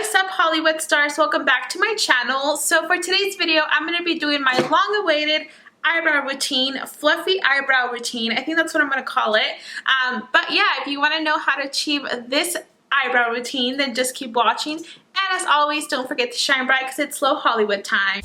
What's up, Hollywood stars? Welcome back to my channel. So for today's video, I'm going to be doing my long-awaited eyebrow routine, fluffy eyebrow routine. I think that's what I'm going to call it. But yeah, if you want to know how to achieve this eyebrow routine, then just keep watching. And as always, don't forget to shine bright because it's Low Hollywood time.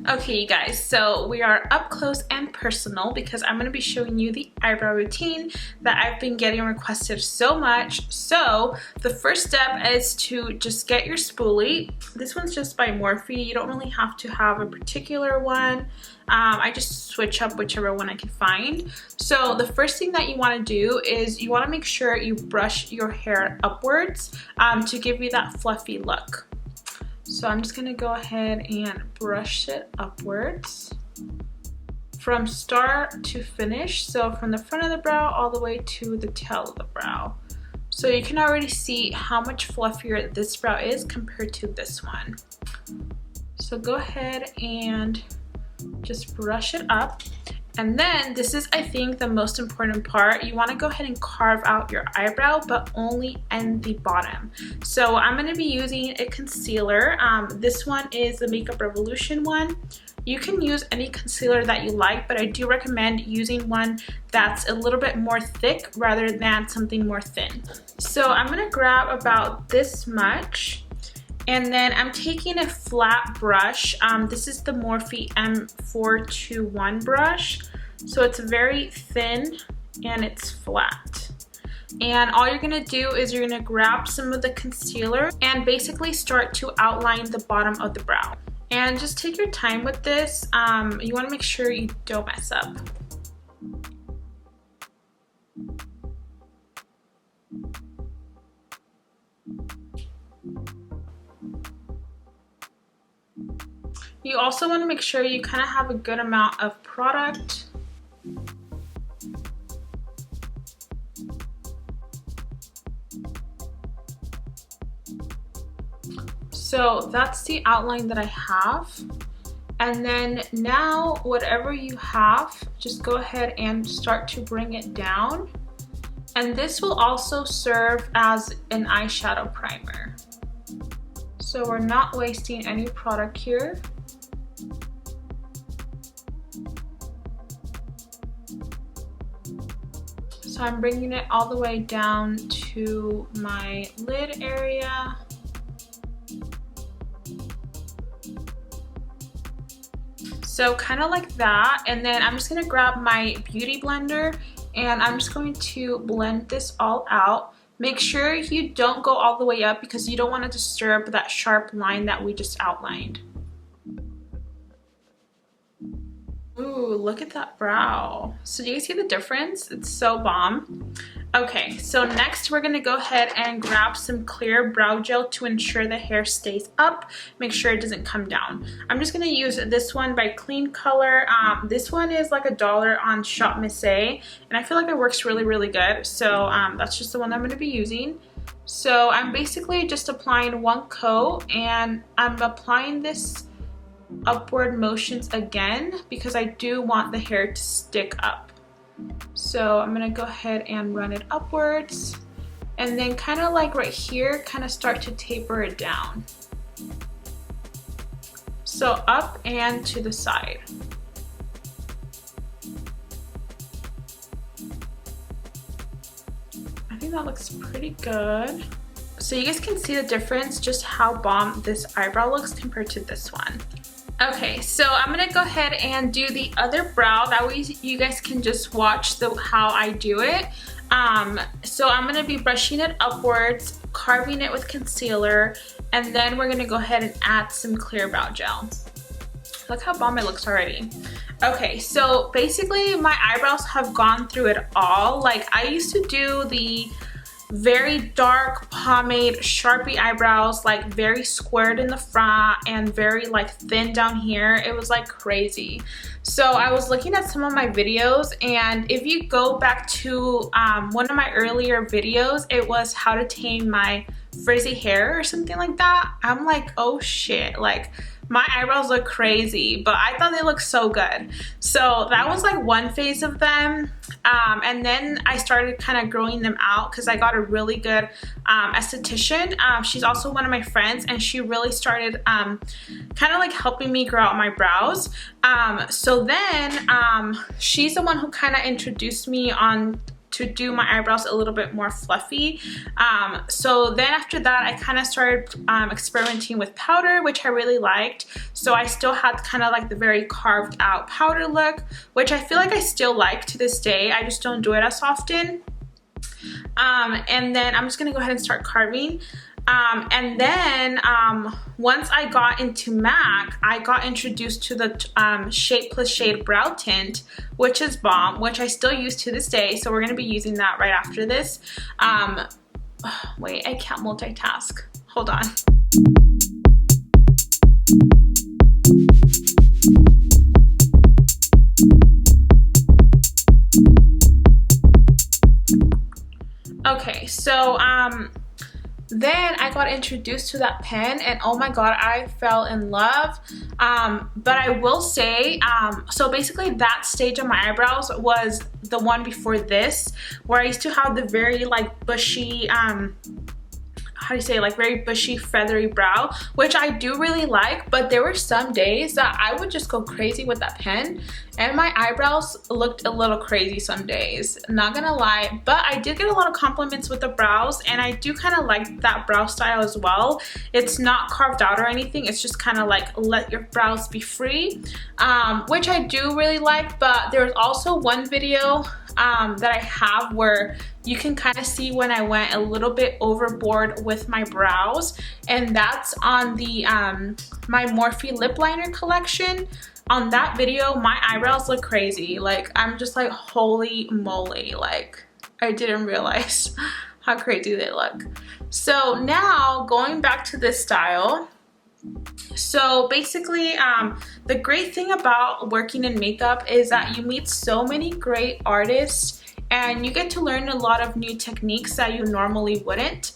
Okay, you guys, so we are up close and personal because I'm going to be showing you the eyebrow routine that I've been getting requested so much. So the first step is to just get your spoolie. This one's just by Morphe. You don't really have to have a particular one. I just switch up whichever one I can find. So the first thing that you want to do is you want to make sure you brush your hair upwards to give you that fluffy look. So I'm just going to go ahead and brush it upwards from start to finish. So from the front of the brow all the way to the tail of the brow. So you can already see how much fluffier this brow is compared to this one. So go ahead and just brush it up. And then this is, I think, the most important part. You want to go ahead and carve out your eyebrow, but only in the bottom. So I'm going to be using a concealer. This one is the Makeup Revolution one. You can use any concealer that you like, but I do recommend using one that's a little bit more thick rather than something more thin. So I'm going to grab about this much. And then I'm taking a flat brush. This is the Morphe M421 brush. So it's very thin and it's flat. And all you're gonna do is you're gonna grab some of the concealer and basically start to outline the bottom of the brow. And just take your time with this. You wanna make sure you don't mess up. You also want to make sure you kind of have a good amount of product. So that's the outline that I have. And then now whatever you have, just go ahead and start to bring it down. And this will also serve as an eyeshadow primer. So we're not wasting any product here. So I'm bringing it all the way down to my lid area. So kind of like that. And then I'm just going to grab my beauty blender and I'm just going to blend this all out. Make sure you don't go all the way up because you don't want to disturb that sharp line that we just outlined. Ooh, look at that brow. So do you see the difference? It's so bomb. Okay, so next we're gonna go ahead and grab some clear brow gel to ensure the hair stays up. Make sure it doesn't come down. I'm just gonna use this one by Clean Color. This one is like $1 on Shop Miss A, and I feel like it works really, really good. So that's just the one I'm gonna be using. So I'm basically just applying one coat, and I'm applying this upward motions again because I do want the hair to stick up. So I'm gonna go ahead and run it upwards and then kind of like right here, kind of start to taper it down. So up and to the side. I think that looks pretty good. So you guys can see the difference, just how bomb this eyebrow looks compared to this one. Okay, so I'm gonna go ahead and do the other brow. That way you guys can just watch how I do it. So I'm gonna be brushing it upwards, carving it with concealer, and then we're gonna go ahead and add some clear brow gel. Look how bomb it looks already. Okay, so basically my eyebrows have gone through it all. Like I used to do the very dark pomade Sharpie eyebrows, like very squared in the front and very like thin down here. It was like crazy. So I was looking at some of my videos, and if you go back to one of my earlier videos, it was how to tame my frizzy hair or something like that. I'm like, oh shit, like my eyebrows look crazy, but I thought they looked so good. So that was like one phase of them. And then I started kind of growing them out because I got a really good esthetician. She's also one of my friends, and she really started kind of like helping me grow out my brows. So then she's the one who kind of introduced me on to do my eyebrows a little bit more fluffy. So then after that, I kind of started experimenting with powder, which I really liked. So I still had kind of like the very carved out powder look, which I feel like I still like to this day. I just don't do it as often. And then I'm just gonna go ahead and start carving. And then once I got into MAC, I got introduced to the Shape Plus Shade Brow Tint, which is bomb, which I still use to this day. So we're going to be using that right after this. Wait, I can't multitask. Hold on. Okay, so then I got introduced to that pen, and oh my god, I fell in love. But I will say, so basically that stage of my eyebrows was the one before this, where I used to have the very like bushy, how do you say, like very bushy feathery brow, which I do really like. But there were some days that I would just go crazy with that pen, and my eyebrows looked a little crazy some days, not gonna lie. But I did get a lot of compliments with the brows, and I do kind of like that brow style as well. It's not carved out or anything, it's just kind of like let your brows be free, which I do really like. But there's also one video that I have where you can kind of see when I went a little bit overboard with my brows, and that's on the my Morphe lip liner collection. On that video, my eyebrows look crazy. Like, I'm just like, holy moly, like I didn't realize how crazy they look. So now going back to this style, so basically the great thing about working in makeup is that you meet so many great artists, and you get to learn a lot of new techniques that you normally wouldn't.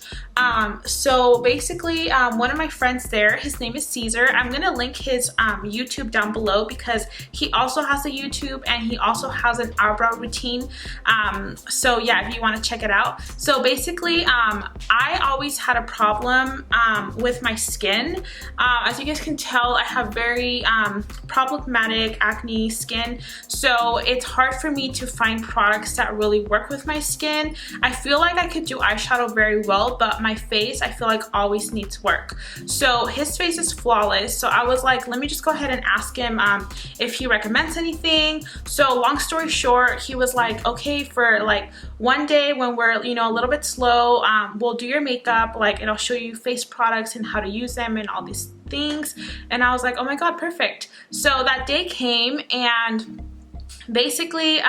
So basically, one of my friends there, his name is Cesar. I'm gonna link his YouTube down below because he also has a YouTube and he also has an eyebrow routine. So yeah, if you want to check it out. So basically, I always had a problem with my skin. As you guys can tell, I have very problematic acne skin. So it's hard for me to find products that really work with my skin. I feel like I could do eyeshadow very well, but my face, I feel like always needs work. So his face is flawless. So I was like, let me just go ahead and ask him if he recommends anything. So long story short, he was like, okay, for like one day when we're, you know, a little bit slow, we'll do your makeup, like, and I'll show you face products and how to use them and all these things. And I was like, oh my god, perfect. So that day came, and basically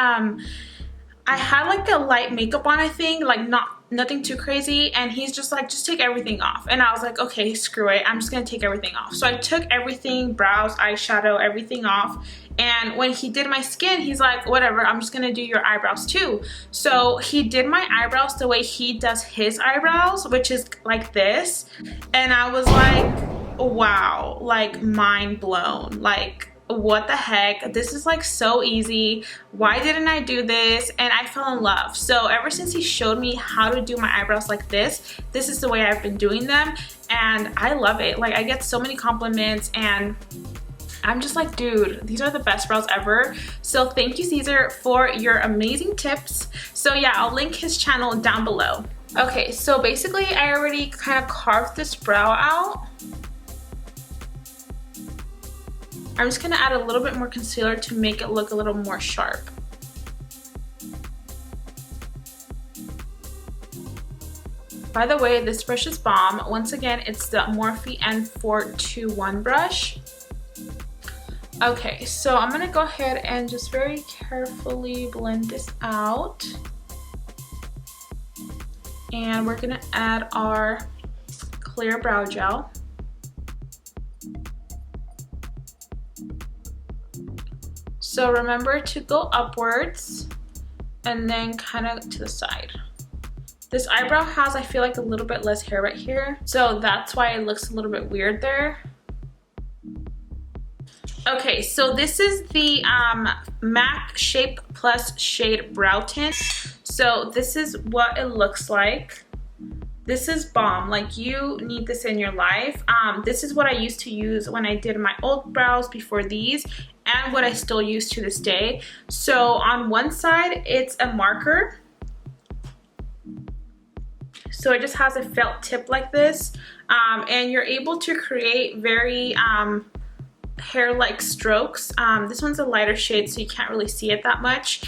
I had like a light makeup on, I think, like nothing too crazy, and he's just like, just take everything off. And I was like, okay, screw it, I'm just gonna take everything off. So I took everything, brows, eyeshadow, everything off. And when he did my skin, he's like, whatever, I'm just gonna do your eyebrows too. So he did my eyebrows the way he does his eyebrows, which is like this. And I was like, wow, like mind blown. Like, what the heck, this is like so easy, why didn't I do this? And I fell in love. So ever since he showed me how to do my eyebrows like this is the way I've been doing them, and I love it. Like, I get so many compliments, and I'm just like, dude, these are the best brows ever. So thank you, Cesar, for your amazing tips. So yeah, I'll link his channel down below. Okay, so basically I already kind of carved this brow out. I'm just gonna add a little bit more concealer to make it look a little more sharp. By the way, this brush is bomb. Once again, it's the Morphe N421 brush. Okay, so I'm gonna go ahead and just very carefully blend this out. And we're gonna add our clear brow gel. So remember to go upwards and then kind of to the side. This eyebrow has, I feel like, a little bit less hair right here, so that's why it looks a little bit weird there. Okay, so this is the MAC Shape Plus Shade Brow Tint. So this is what it looks like. This is bomb. Like, you need this in your life. This is what I used to use when I did my old brows before these, and what I still use to this day. So on one side, it's a marker. So it just has a felt tip like this, and you're able to create very hair-like strokes. This one's a lighter shade, so you can't really see it that much.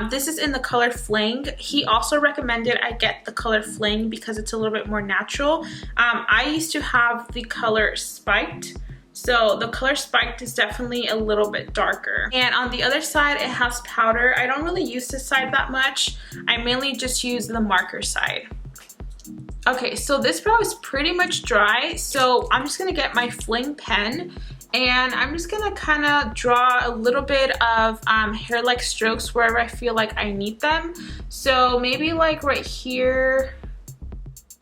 This is in the color Fling. He also recommended I get the color Fling because it's a little bit more natural. I used to have the color Spiked. So the color Spiked is definitely a little bit darker. And on the other side, it has powder. I don't really use this side that much. I mainly just use the marker side. Okay, so this brow is pretty much dry. So I'm just gonna get my Fling pen, and I'm just gonna kind of draw a little bit of hair-like strokes wherever I feel like I need them. So maybe like right here,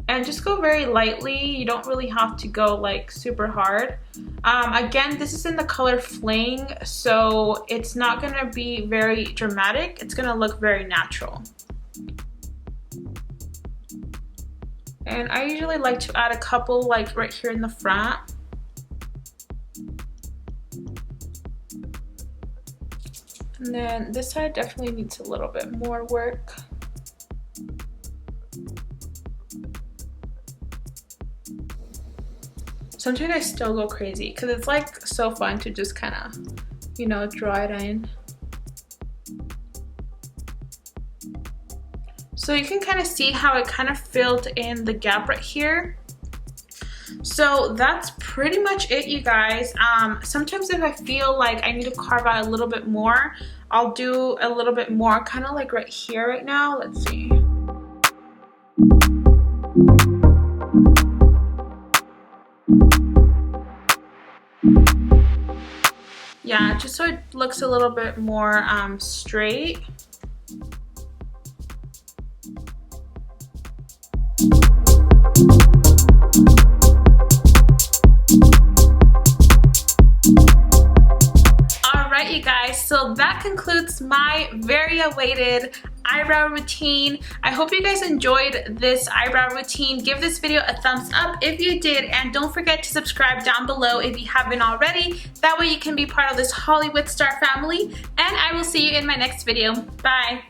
and just go very lightly. You don't really have to go like super hard. Again, this is in the color Fling, so it's not gonna be very dramatic. It's gonna look very natural. And I usually like to add a couple like right here in the front. And then this side definitely needs a little bit more work. Sometimes I still go crazy because it's like so fun to just kind of, you know, draw it in. So you can kind of see how it kind of filled in the gap right here. So that's pretty much it, you guys. Sometimes if I feel like I need to carve out a little bit more, I'll do a little bit more, kind of like right here right now. Let's see. Yeah, just so it looks a little bit more straight. Alright, you guys, so that concludes my very awaited eyebrow routine. I hope you guys enjoyed this eyebrow routine. Give this video a thumbs up if you did, and don't forget to subscribe down below if you haven't already. That way you can be part of this Hollywood star family, and I will see you in my next video. Bye!